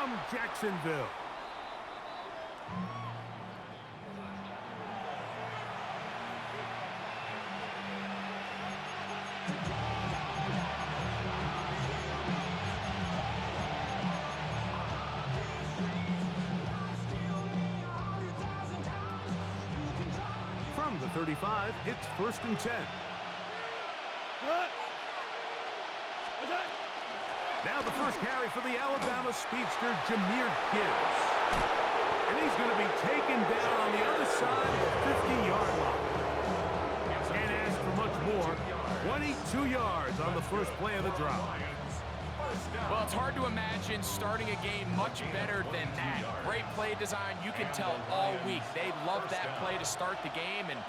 from Jacksonville. From the 35, it's 1st and 10. Now the first carry for the Alabama speedster, Jahmyr Gibbs. And he's going to be taken down on the other side of the 50-yard line. Can't ask for much more. 22 yards on the first play of the drive. Well, it's hard to imagine starting a game much better than that. Great play design. You can tell all week they love that play to start the game, and,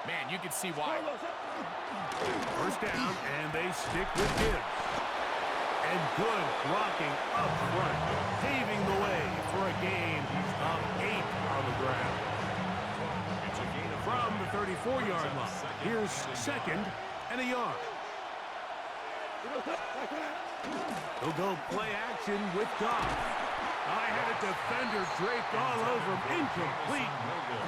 man, you can see why. First down, and they stick with Gibbs. And good blocking up front, paving the way for a gain of 8 on the ground. From the 34-yard line, here's 2nd and a yard. He'll go play action with Goff. I had a defender draped all over him, incomplete.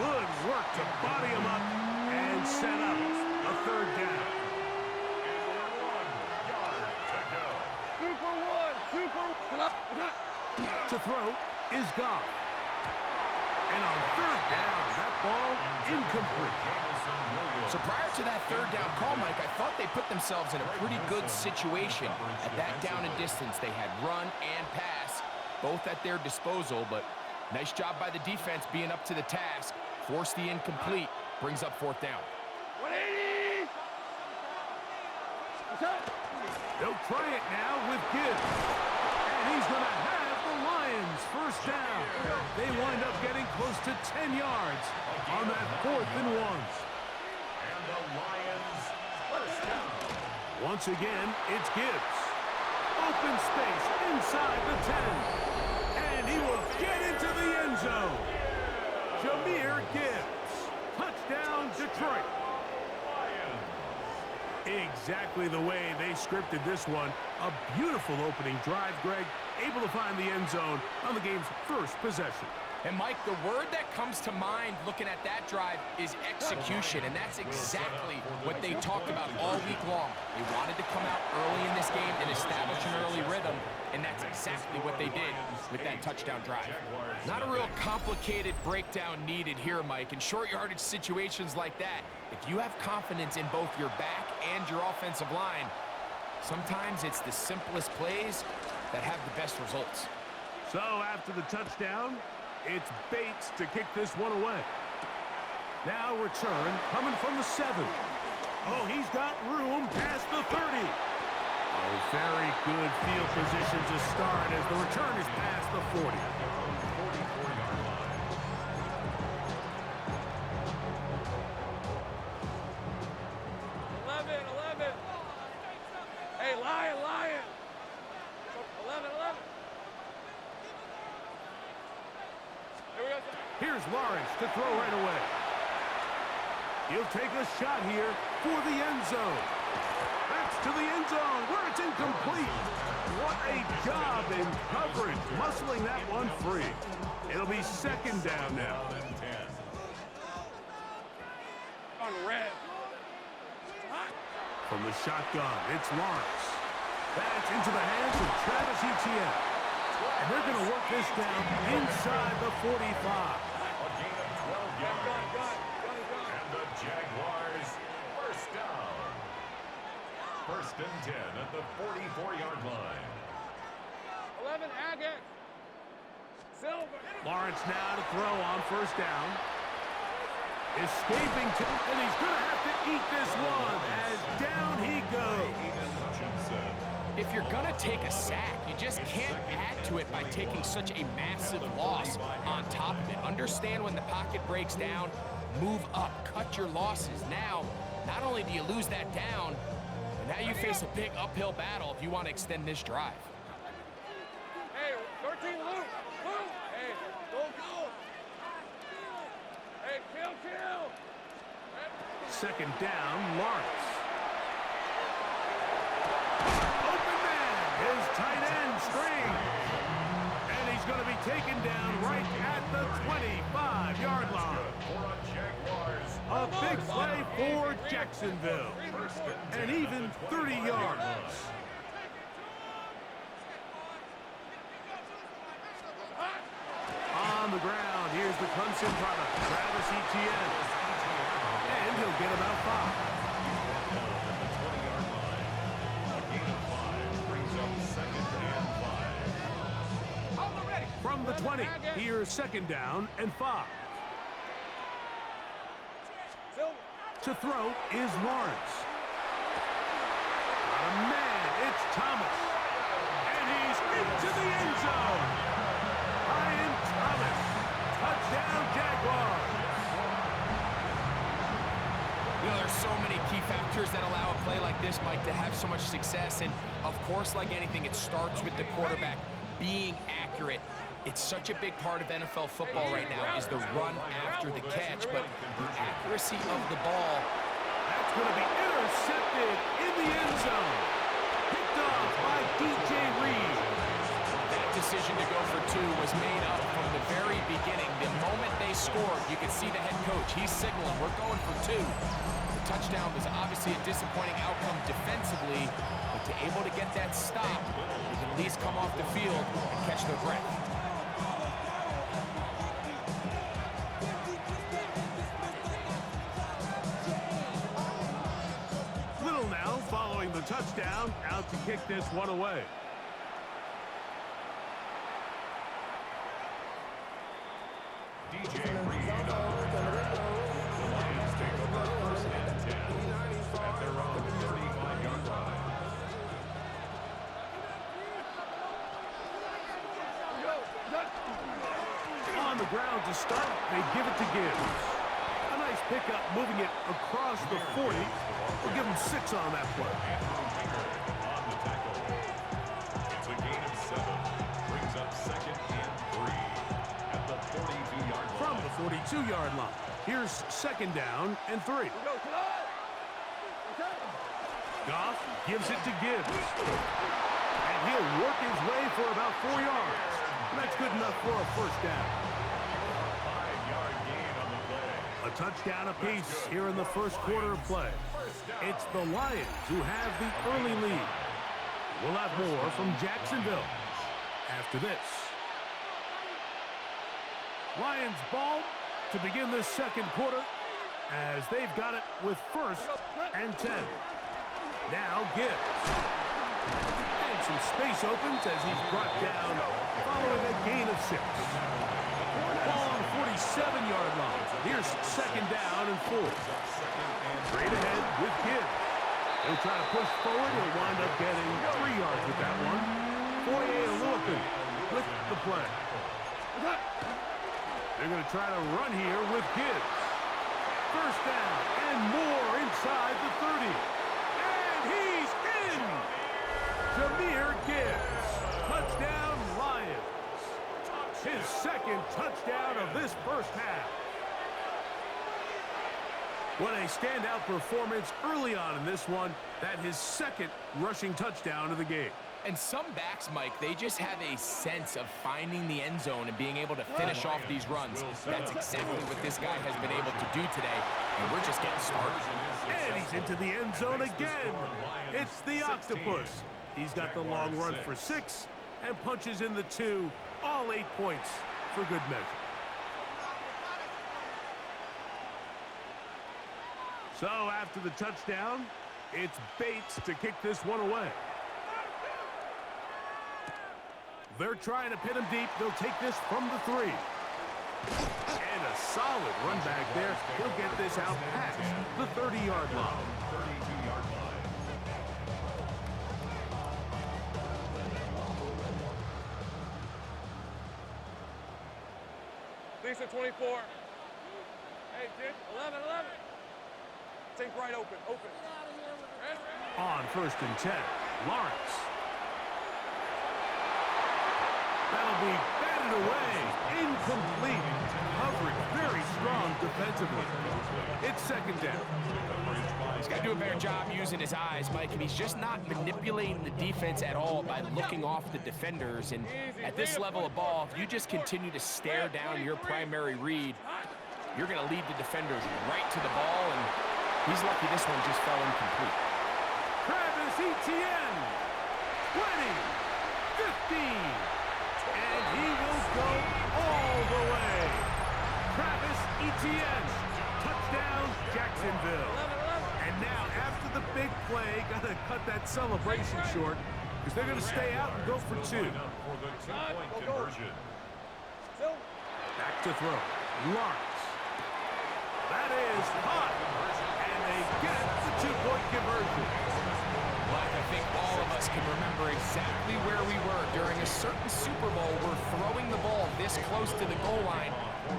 Good work to body him up and set up a 3rd down. To throw is Goff. And on 3rd down, that ball incomplete. So prior to that 3rd down call, Mike, I thought they put themselves in a pretty good situation. At that down and distance, they had run and pass, both at their disposal, but nice job by the defense being up to the task. Force the incomplete, brings up 4th down. 180! They'll try it now with Gibbs. And he's going to have the Lions 1st down. They wind up getting close to 10 yards on that 4th and 1. And the Lions 1st down. Once again, it's Gibbs. Open space inside the 10. And he will get into the end zone. Jahmyr Gibbs. Touchdown, Detroit. Exactly the way they scripted this one. A beautiful opening drive, Greg. Able to find the end zone on the game's first possession. And, Mike, the word that comes to mind looking at that drive is execution, and that's exactly what they talked about all week long. They wanted to come out early in this game and establish an early rhythm, and that's exactly what they did with that touchdown drive. Not a real complicated breakdown needed here, Mike. In short yardage situations like that, if you have confidence in both your back and your offensive line, sometimes it's the simplest plays that have the best results. So after the touchdown, it's Bates to kick this one away. Now return coming from the 7. Oh, he's got room past the 30. Oh, very good field position to start as the return is past the 40. 44-yard line. Hey, Lion! 11. Here we go. Here's Lawrence to throw right away. He'll take a shot here for the end zone. That's to the end zone where it's incomplete. What a job in coverage, muscling that one free. It'll be 2nd down now. On red. From the shotgun, it's Lawrence. That's into the hands of Travis Etienne. And they're going to work this down inside the 45. A gain of 12 yards. And the Jaguars 1st down. 1st and 10 at the 44-yard line. 11, Agate. Silver. Lawrence now to throw on 1st down. Escaping to, and he's going to have to eat this one as down he goes. If you're going to take a sack, you just can't add to it by taking such a massive loss on top of it. Understand when the pocket breaks down, move up, cut your losses. Now, not only do you lose that down, but now you face a big uphill battle if you want to extend this drive. Hey, 13, Luke. Hey, go. Hey, kill. 2nd down, Lawrence. Open man, his tight end string. And he's going to taken down right at the 25-yard line. For a Jaguars. A big play for Jacksonville. And even 30 yards. On the ground, here's the Clemson product, Travis Etienne. And he'll get about 5. From the 20, here's second down and 5. To throw is Lawrence. Got a man, it's Thomas. And he's into the end zone. Ryan Thomas. Touchdown, Jaguars. You know, there's so many key factors that allow a play like this, Mike, to have so much success. And, of course, like anything, it starts with the quarterback being accurate. It's such a big part of NFL football right now is the run after the catch, but the accuracy of the ball. That's going to be intercepted in the end zone. Picked off by DJ Reed. That decision to go for 2 was made up from the very beginning. The moment they scored, you could see the head coach. He's signaling, we're going for 2. The touchdown was obviously a disappointing outcome defensively, but to able to get that stop, they can at least come off the field and catch their breath. Following the touchdown, out to kick this one away. DJ Reed on the return. The Lions take over first and 10 at their own 35-yard line. On the ground to start, they give it to Gibbs. A nice pickup, moving it across the 40. We'll give him 6 on that play. On the tackle. It's a gain of 7. Brings up second and 3 at the 42-yard line. From the 42-yard line. Here's second down and 3. Goff gives it to Gibbs. And he'll work his way for about 4 yards. That's good enough for a first down. 5-yard gain on the play. A touchdown apiece here in the first quarter of play. It's the Lions who have the early lead. We'll have more from Jacksonville after this. Lions ball to begin this second quarter as they've got it with first and 10. Now Gibbs. And some space opens as he's brought down following a gain of 6. Ball on the 47-yard line. Here's second down and 4. Straight ahead with Gibbs. He'll try to push forward. He'll wind up getting 3 yards with that one. Foye with the play. They're going to try to run here with Gibbs. First down and more inside the 30. And he's in! Jahmyr Gibbs. Touchdown, Lions. His second touchdown of this first half. What a standout performance early on in this one. That his second rushing touchdown of the game. And some backs, Mike, they just have a sense of finding the end zone and being able to finish off these runs. That's exactly what this guy has been able to do today, and we're just getting started. And he's into the end zone again. It's the octopus. He's got the long run for 6 and punches in the 2, all 8 points for good measure. So after the touchdown, it's Bates to kick this one away. They're trying to pin him deep. They'll take this from the 3. And a solid run back there. He'll get this out past the 30-yard line. 32-yard line. Lisa 24. Hey, dude, 11. Think right open. On first and 10, Lawrence. That'll be batted away. Incomplete. Coverage very strong. strong defensively. It's second down. He's got to do a better job using his eyes, Mike, and he's just not manipulating the defense at all by looking off the defenders. And at this level of ball, if you just continue to stare down your primary read, you're going to lead the defenders right to the ball, and he's lucky this one just fell incomplete. Travis Etienne, 20, 15, and he will go all the way. Travis Etienne, touchdown, Jacksonville. And now, after the big play, got to cut that celebration short because they're going to stay out and go for two. For the two-point conversion. Back to throw. Lawrence. That is hot. And they get the two-point conversion. But I think all of us can remember exactly where we were during a certain Super Bowl where throwing the ball this close to the goal line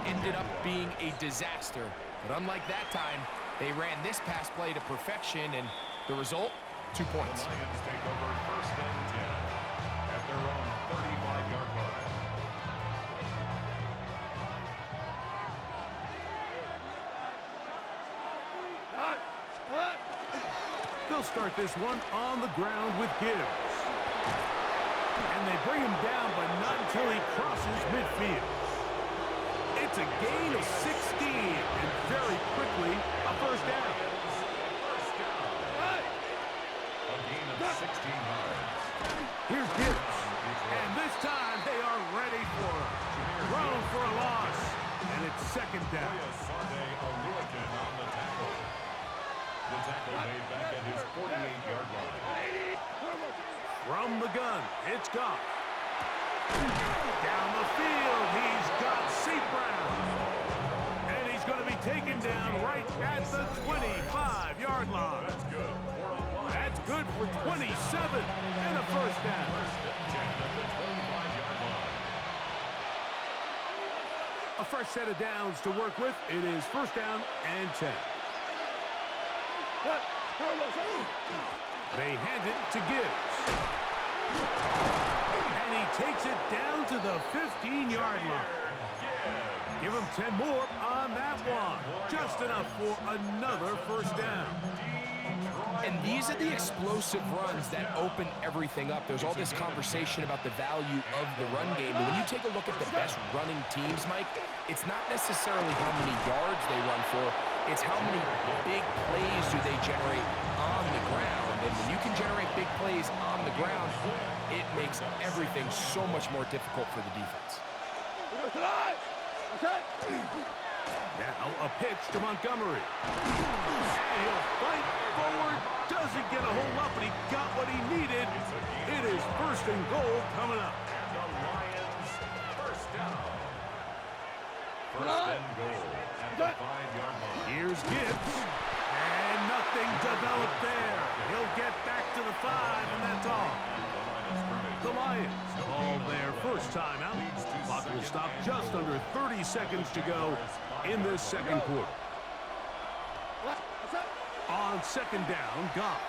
ended up being a disaster. But unlike that time, they ran this pass play to perfection, and the result, 2 points. Lions take over first and 10 at their own 35-yard line. They'll start this one on the ground with Gibbs. And they bring him down, but not until he crosses midfield. It's a gain of 16, and very quickly, a first down. A gain of 16 yards. Here's Gibbs. And this time, they are ready for him. Thrown for a loss. And it's second down. Sunday Aluakin on the tackle. The tackle made back at his 48-yard line. From the gun, it's Goff. Down the field, he's got St. Brown. And he's going to be taken down right at the 25-yard line. That's good. 4 on 1. That's good for 27 and a first down. First and 10 at the 25-yard line. A fresh set of downs to work with. It is first down and 10. They hand it to Gibbs. And he takes it down to the 15-yard line. Give him 10 more on that one. Just enough for another first down. And these are the explosive runs that open everything up. There's all this conversation about the value of the run game. But when you take a look at the best running teams, Mike, it's not necessarily how many yards they run for. It's how many big plays do they generate on the ground. And when you can generate big plays on the ground, it makes everything so much more difficult for the defense. Now a pitch to Montgomery. And he'll fight forward. Doesn't get a whole lot, but he got what he needed. It is first and goal coming up. And the Lions first down. First and goal at the 5-yard line. Here's Gibbs. And nothing developed there. He'll get back to the 5, and that's all. The Lions call their first timeout. Clock will stop just under 30 seconds to go in this second quarter. On second down, Goff.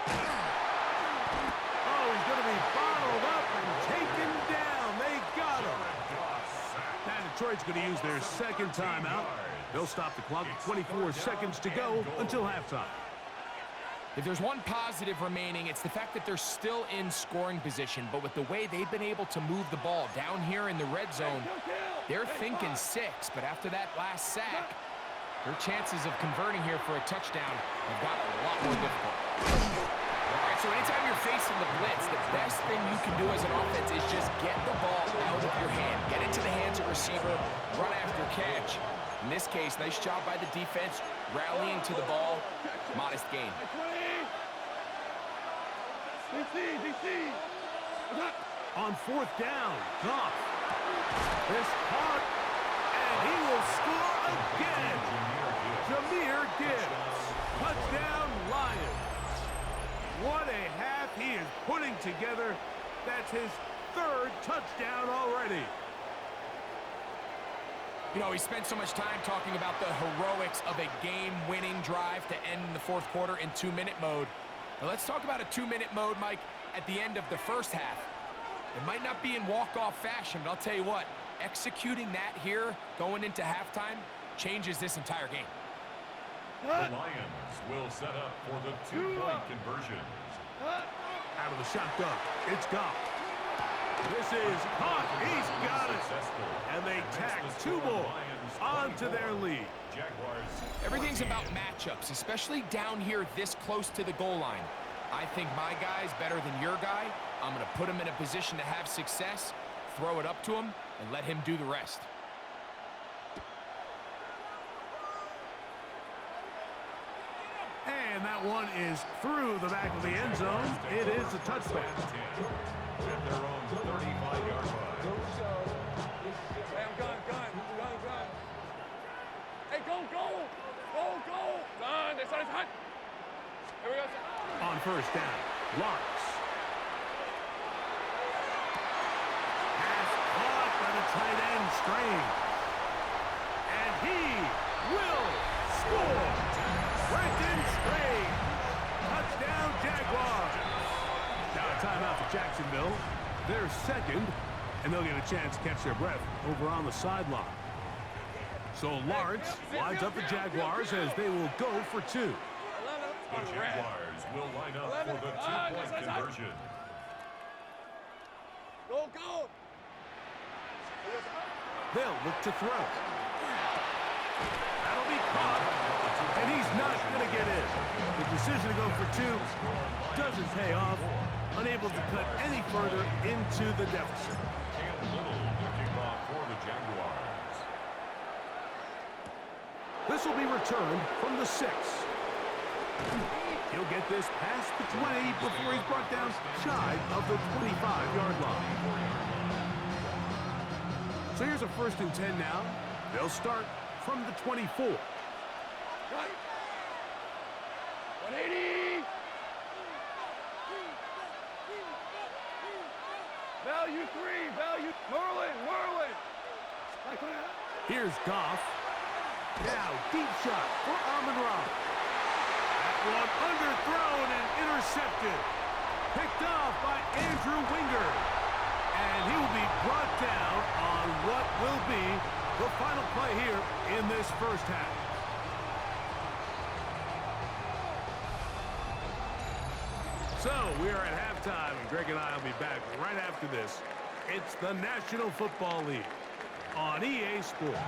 Oh, he's going to be bottled up and taken down. They got him. And Detroit's going to use their second timeout. They'll stop the clock at 24 seconds to go until halftime. If there's one positive remaining, it's the fact that they're still in scoring position. But with the way they've been able to move the ball down here in the red zone, they're thinking 6. But after that last sack, their chances of converting here for a touchdown have gotten a lot more difficult. All right, so anytime you're facing the blitz, the best thing you can do as an offense is just get the ball out of your hand. Get it to the hands of receiver, run after catch. In this case, nice job by the defense, rallying to the ball. Modest gain. On fourth down, Goff. This caught, and he will score again. Jahmyr Gibbs. Touchdown, Lions. What a half he is putting together. That's his 3rd touchdown already. You know, he spent so much time talking about the heroics of a game-winning drive to end the fourth quarter in 2-minute mode. Now let's talk about a 2-minute mode, Mike, at the end of the first half. It might not be in walk-off fashion, but I'll tell you what, executing that here, going into halftime, changes this entire game. The Lions will set up for the two-point conversion. Out of the shotgun, it's Goff. This is caught. He's got it. And they tack two more onto their lead. Jaguars. Everything's about matchups, especially down here this close to the goal line. I think my guy's better than your guy. I'm going to put him in a position to have success, throw it up to him, and let him do the rest. And that one is through the back of the end zone. It is a touchback. At their own 35-yard line. Hey, I'm gun. Hey, go. Done. They started hot. Here we go. On first down, Lawrence. Pass caught by the tight end, Strange. And he will score. Brenton Strange. Touchdown, Jaguars. Now a timeout for Jacksonville. They're second, and they'll get a chance to catch their breath over on the sideline. So Lawrence lines up the Jaguars as they will go for two. 11 The on red. Jaguars will line up for the two-point conversion. Go. They'll look to throw. That'll be caught, and he's not going to get in. The decision to go for two doesn't pay off. Unable to cut any further into the deficit. Cam Little kicking off for the Jaguars. This will be returned from the 6. He'll get this past the 20 before he's brought down shy of the 25-yard line. So here's a 1st and 10 now. They'll start from the 24. Right. 180. Value 3. Merlin. Here's Goff. Now deep shot for Amon-Ra. That one underthrown and intercepted. Picked off by Andrew Winger. And he will be brought down on what will be the final play here in this first half. So we are at halftime, and Greg and I will be back right after this. It's the National Football League on EA Sports.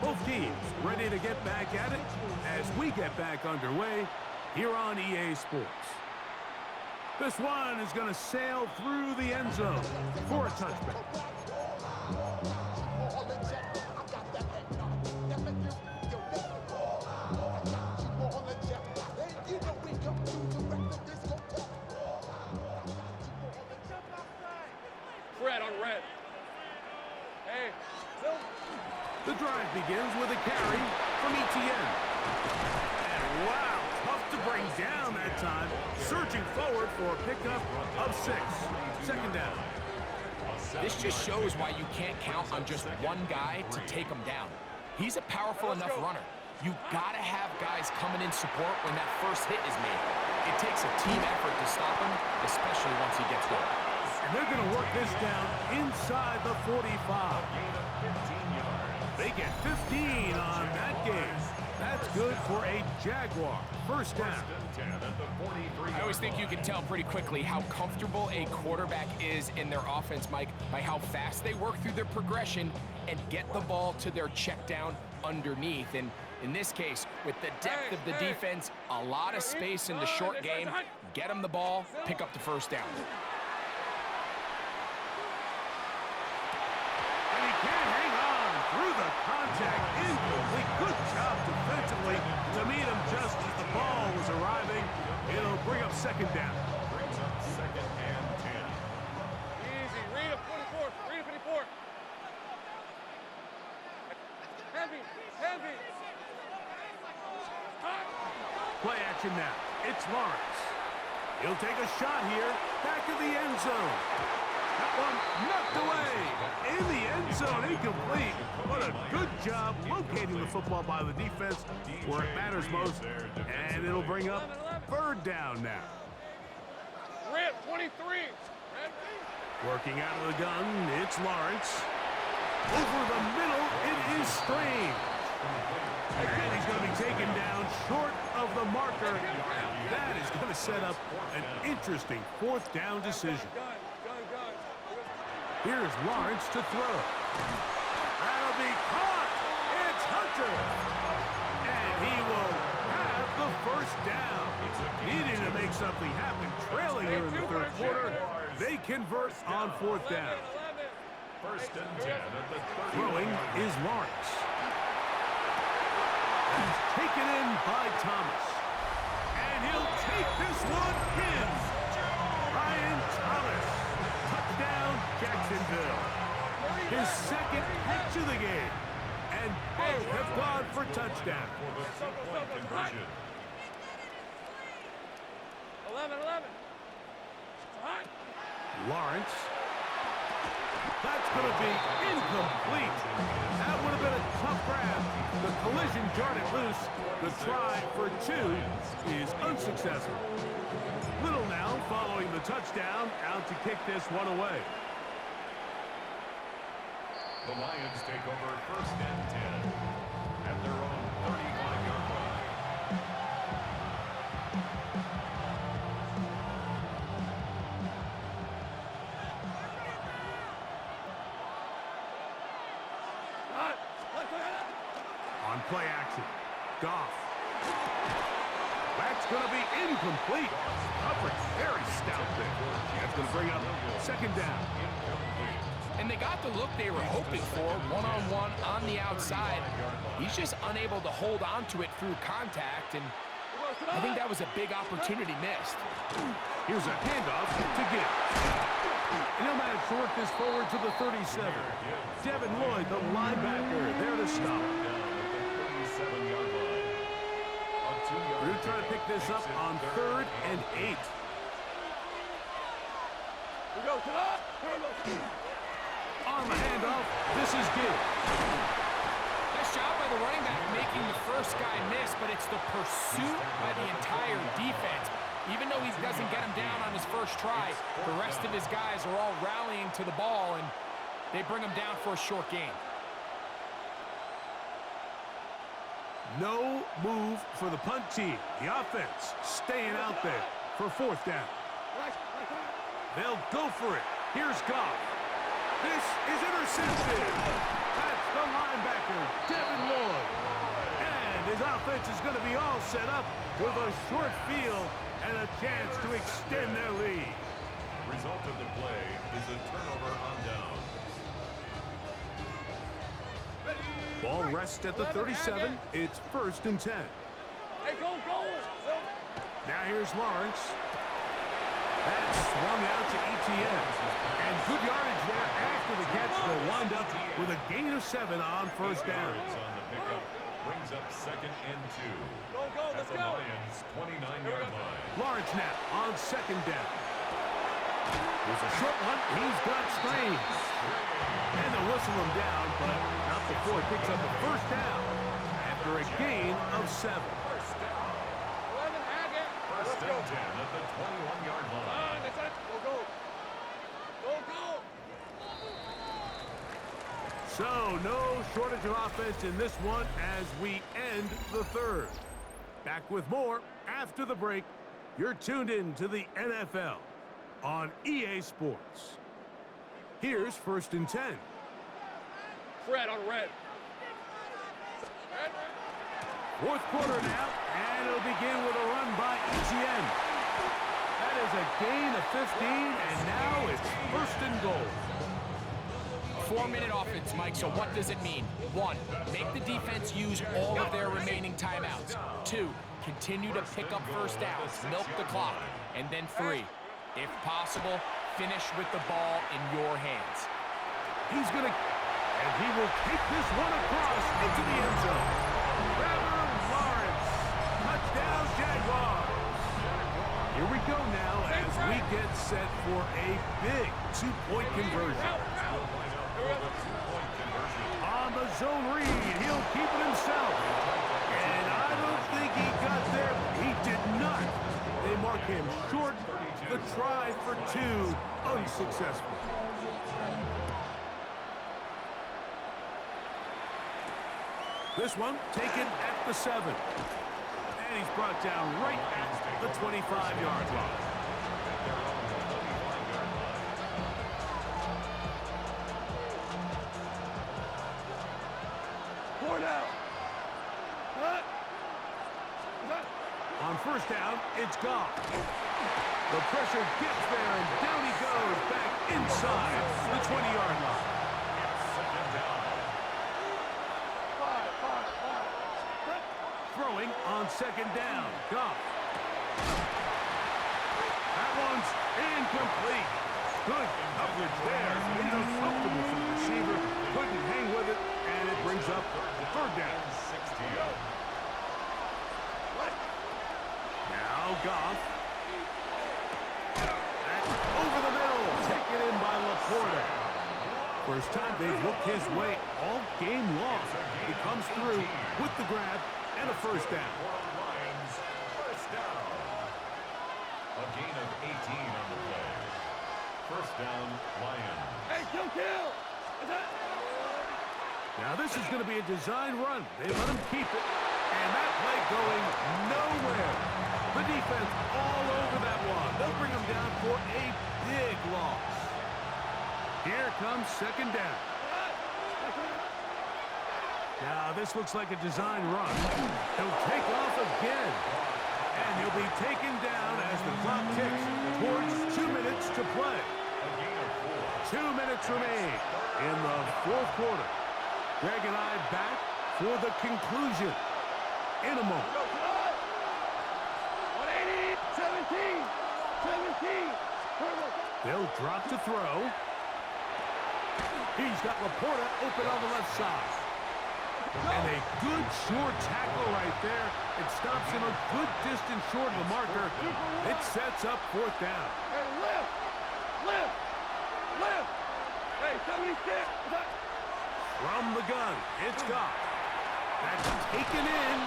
Both teams ready to get back at it as we get back underway here on EA Sports. This one is going to sail through the end zone for a touchback. Fred on red. Hey, Phil. The drive begins with a carry from Etienne. And wow, tough to bring down that time. Surging forward for a pickup of 6. Second down. This just shows why you can't count on just one guy to take him down. He's a powerful enough runner. You gotta have guys coming in support when that first hit is made. It takes a team effort to stop him, especially once he gets going. And they're going to work this down inside the 45. They get 15 on that game. That's good for a Jaguar. First down. I always think you can tell pretty quickly how comfortable a quarterback is in their offense, Mike, by how fast they work through their progression and get the ball to their check down underneath. And in this case, with the depth of the defense, a lot of space in the short game, get them the ball, pick up the first down. And he can't hang on through the contact. Incomplete. Good job defensively to meet him just as the ball was arriving. It'll bring up second down. Brings up 2nd and 10. Easy. Read a 54. Read a 54. Heavy. Play action now. It's Lawrence. He'll take a shot here. Back of the end zone. That one knocked away. In the end zone, incomplete. What a good job locating the football by the defense where it matters most. And it'll bring up third down now. Red 23. Working out of the gun, it's Lawrence. Over the middle, it is Strange. And he's going to be taken down short of the marker. That is going to set up an interesting fourth down decision. Here's Lawrence to throw. That'll be caught. It's Hunter. And he will have the first down. Needing to make something happen. Trailing here in the third quarter. They convert on fourth down. First and 10 at the 30. Throwing is Lawrence. He's taken in by Thomas. And he'll take this one in. Ryan Thomas. Touchdown, Jacksonville. His second catch of the game. And both have gone for touchdown. For the two-point conversion. 11. Lawrence. That's going to be incomplete. That would have been a tough grab. The collision jarred it loose. The try for two is unsuccessful. Little now following the touchdown, out to kick this one away. The Lions take over first and 10 at their own 35-yard line. On play action, Goff. That's going to be incomplete. Coverage very stout there. That's going to bring up second down. And they got the look they were hoping for, one-on-one on the outside. He's just unable to hold on to it through contact, and I think that was a big opportunity missed. Here's a handoff to Gibbs. And he'll manage to work this forward to the 37. Devin Lloyd, the linebacker, there to stop. We're going to try to pick this up on 3rd and 8. On the handoff, this is Gibbs. Nice job by the running back making the first guy miss, but it's the pursuit by the entire defense. Even though he doesn't get him down on his first try, the rest of his guys are all rallying to the ball, and they bring him down for a short gain. No move for the punt team. The offense staying out there for fourth down. They'll go for it. Here's Goff. This is intercepted. That's the linebacker, Devin Lloyd. And his offense is going to be all set up with a short field and a chance to extend their lead. Result of the play is a turnover on down. Ball rests at the 37. It's 1st and 10. Hey, go. Now here's Lawrence. That's swung out to ETN. And good yardage there after the catch. They'll wind up with a gain of 7 on first down. On the pickup brings up 2nd and 2. Go, At let's the go. Lions' 29-yard line. Lawrence now on 2nd down. There's a short one. He's got Strange. And they'll whistle him down, but not before he picks up a first down after a gain of 7. 1st and 10 at the 21-yard line. That's it. Go. So no shortage of offense in this one as we end the third. Back with more after the break. You're tuned in to the NFL on EA Sports. Here's 1st and 10. Fred on red. Fourth quarter now, and it'll begin with a run by ETN. That is a gain of 15, and now it's 1st and goal. 4-minute offense, Mike, so what does it mean? 1, make the defense use all of their remaining timeouts. 2, continue to pick up first downs, milk the clock. And then 3, if possible, finish with the ball in your hands. He's going to, and he will take this one across into the end zone. Trevor Lawrence, touchdown Jaguars. Here we go now as we get set for a big two-point conversion. On the zone read, he'll keep it himself. And I don't think he got there. He did not. They mark him short. The try for two, unsuccessful. This one taken at the 7. And he's brought down right at the 25-yard line. On first down, it's gone. The pressure gets there, and down he goes back inside the 20-yard line. Throwing on second down. Goff. That one's incomplete. Good coverage there. Uncomfortable for the receiver. Couldn't hang with it, and it brings up third down. Now Goff. That's over the middle. Taken in by Laporta. First time they've looked his way all game long. He comes through with the grab and a first down. First down. A gain of 18 on the play. First down, Lions. Hey, kill! Now this is going to be a design run. They let him keep it. And that play going nowhere. The defense all over that one. They'll bring him down for a big loss. Here comes second down. Now this looks like a design run. He'll take off again. And he'll be taken down as the clock ticks towards 2 minutes to play. 2 minutes remain in the fourth quarter. Greg and I back for the conclusion in a moment. 180, 17. They'll drop to throw. He's got Laporta open on the left side. And a good short tackle right there. It stops him a good distance short of the marker. It sets up fourth down. Hey, lift. Hey, 76. From the gun, it's Goff. That's taken in.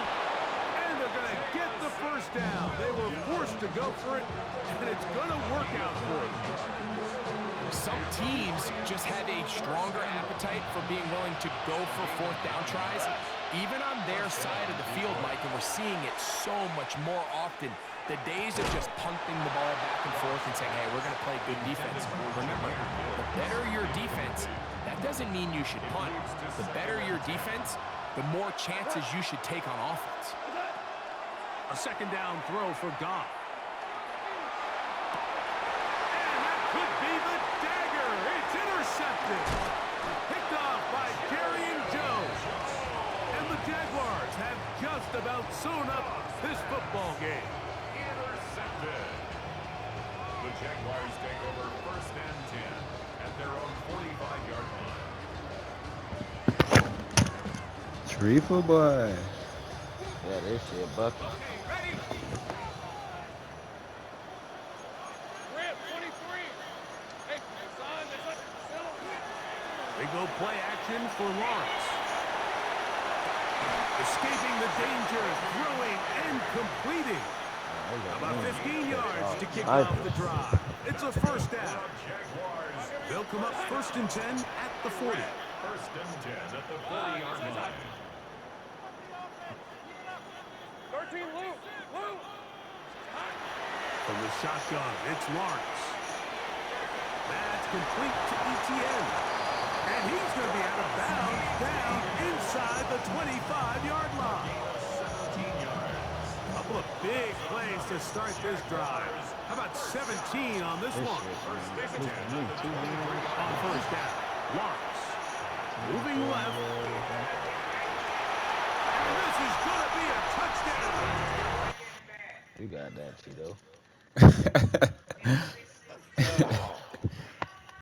And they're going to get the first down. They were forced to go for it, and it's going to work out for them. Some teams just have a stronger appetite for being willing to go for fourth down tries, even on their side of the field, Mike, and we're seeing it so much more often. The days of just punting the ball back and forth and saying, hey, we're going to play good defense. Remember, the better your defense, that doesn't mean you should punt. The better your defense, the more chances you should take on offense. A second down throw for Goff. Could be the dagger. It's intercepted. Picked off by Darian Jones. And the Jaguars have just about sewn up this football game. Intercepted. The Jaguars take over first and 10 at their own 45-yard line. Treefa boy. Yeah, this shit bucket. They go play action for Lawrence. Escaping the danger, throwing and completing. About 15 yards to kick off the drive. It's a first down. They'll come up first and 10 at the 40. First and 10 at the 40-yard line. 13, Luke. From the shotgun, it's Lawrence. That's complete to ETN. And he's going to be out of bounds down inside the 25-yard line. 17 yards. A couple of big plays to start this drive. How about 17 on this one? On first down, Lawrence. Moving left. And this is going to be a touchdown. You got that, Cheeto.